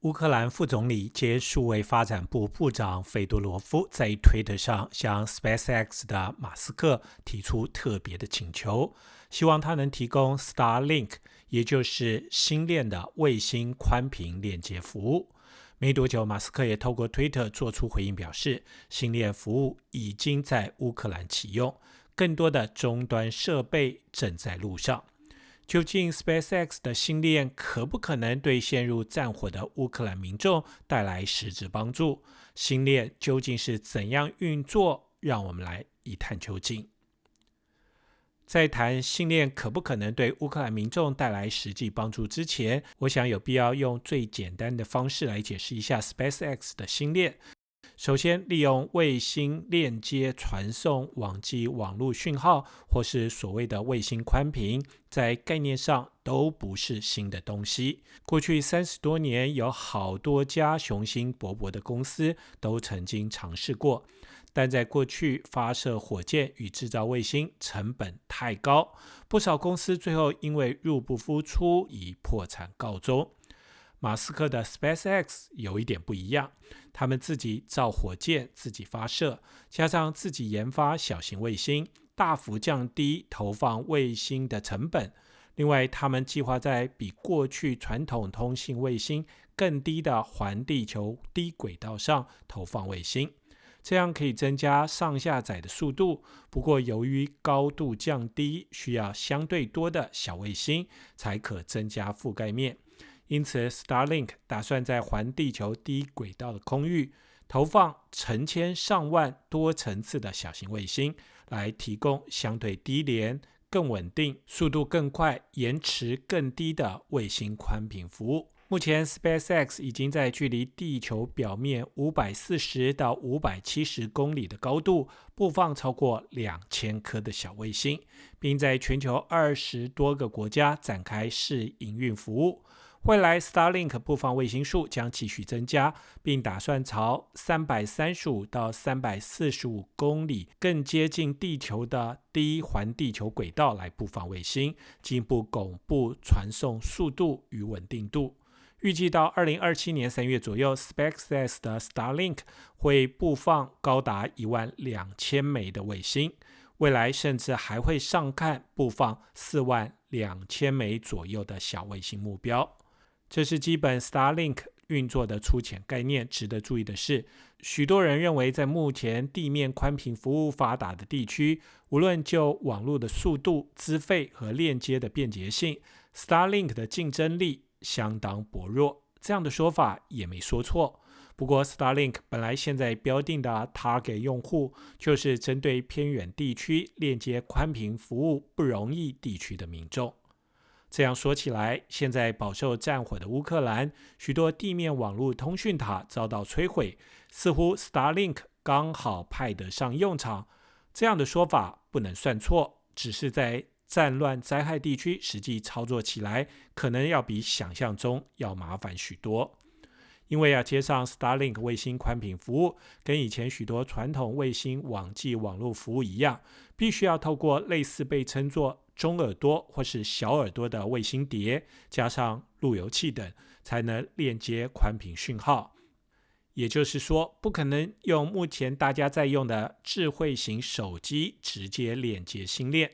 乌克兰副总理兼数位发展部部长费多罗夫在推特上向 SpaceX 的马斯克提出特别的请求，希望他能提供 Starlink， 也就是星链的卫星宽频链接服务。没多久，马斯克也透过推特做出回应，表示星链服务已经在乌克兰启用，更多的终端设备正在路上。究竟 SpaceX 的星链可不可能对陷入战火的乌克兰民众带来实质帮助？星链究竟是怎样运作？让我们来一探究竟。在谈星链可不可能对乌克兰民众带来实际帮助之前，我想有必要用最简单的方式来解释一下 SpaceX 的星链。首先，利用卫星链接传送网际网络讯号，或是所谓的卫星宽频，在概念上都不是新的东西。过去30多年，有好多家雄心勃勃的公司都曾经尝试过，但在过去发射火箭与制造卫星成本太高，不少公司最后因为入不敷出以破产告终。马斯克的 SpaceX 有一点不一样，他们自己造火箭，自己发射，加上自己研发小型卫星，大幅降低投放卫星的成本。另外，他们计划在比过去传统通信卫星更低的环地球低轨道上投放卫星，这样可以增加上下载的速度。不过，由于高度降低，需要相对多的小卫星才可增加覆盖面。因此 Starlink 打算在环地球低轨道的空域投放成千上万多层次的小型卫星，来提供相对低廉、更稳定、速度更快、延迟更低的卫星宽频服务。目前 SpaceX 已经在距离地球表面540到570公里的高度布放超过2000颗的小卫星，并在全球20多个国家展开试营运服务。未来 Starlink 布放卫星数将继续增加，并打算朝335到345公里更接近地球的低环地球轨道来布放卫星，进一步巩固传送速度与稳定度。预计到2027年3月左右， SpaceX 的 Starlink 会布放高达12000枚的卫星，未来甚至还会上看布放42000枚左右的小卫星目标。这是基本 Starlink 运作的粗浅概念。值得注意的是，许多人认为在目前地面宽频服务发达的地区，无论就网络的速度、资费和链接的便捷性， Starlink 的竞争力相当薄弱。这样的说法也没说错。不过 Starlink 本来现在标定的 Target 用户就是针对偏远地区链接宽频服务不容易地区的民众。这样说起来，现在饱受战火的乌克兰，许多地面网络通讯塔遭到摧毁，似乎 Starlink 刚好派得上用场。这样的说法不能算错，只是在战乱灾害地区实际操作起来，可能要比想象中要麻烦许多。因为要接上 Starlink 卫星宽频服务，跟以前许多传统卫星网际网络服务一样，必须要透过类似被称作中耳朵或是小耳朵的卫星碟，加上路由器等，才能链接宽频讯号。也就是说，不可能用目前大家在用的智慧型手机直接链接星链，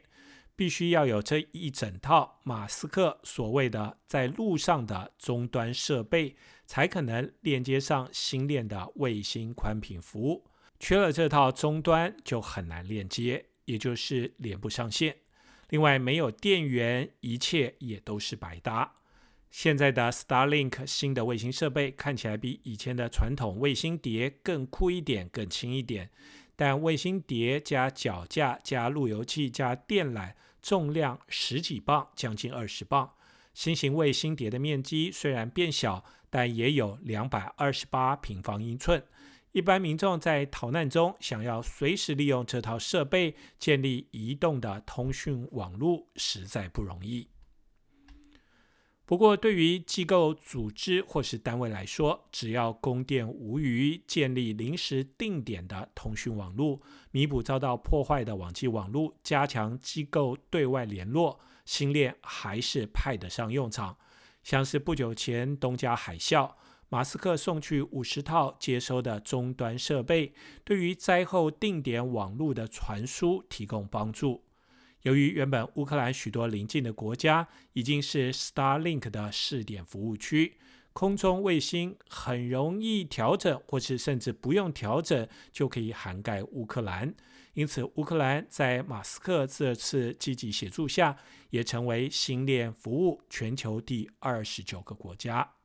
必须要有这一整套马斯克所谓的在路上的终端设备，才可能连接上星链的卫星宽频服务。缺了这套终端就很难链接，也就是连不上线。另外，没有电源，一切也都是白搭。现在的 Starlink 新的卫星设备看起来比以前的传统卫星碟更酷一点，更轻一点，但卫星碟加脚架加路由器加电缆，重量10几磅，将近20磅。新型卫星碟的面积虽然变小，但也有228平方英寸。一般民众在逃难中想要随时利用这套设备建立移动的通讯网络，实在不容易。不过，对于机构、组织或是单位来说，只要供电无虞，建立临时定点的通讯网络，弥补遭到破坏的网际网络，加强机构对外联络，星链还是派得上用场。像是不久前东加海啸，马斯克送去50套接收的终端设备，对于灾后定点网络的传输提供帮助。由于原本乌克兰许多邻近的国家已经是 Starlink 的试点服务区，空中卫星很容易调整，或是甚至不用调整就可以涵盖乌克兰。因此，乌克兰在马斯克这次积极协助下，也成为星链服务全球第29个国家。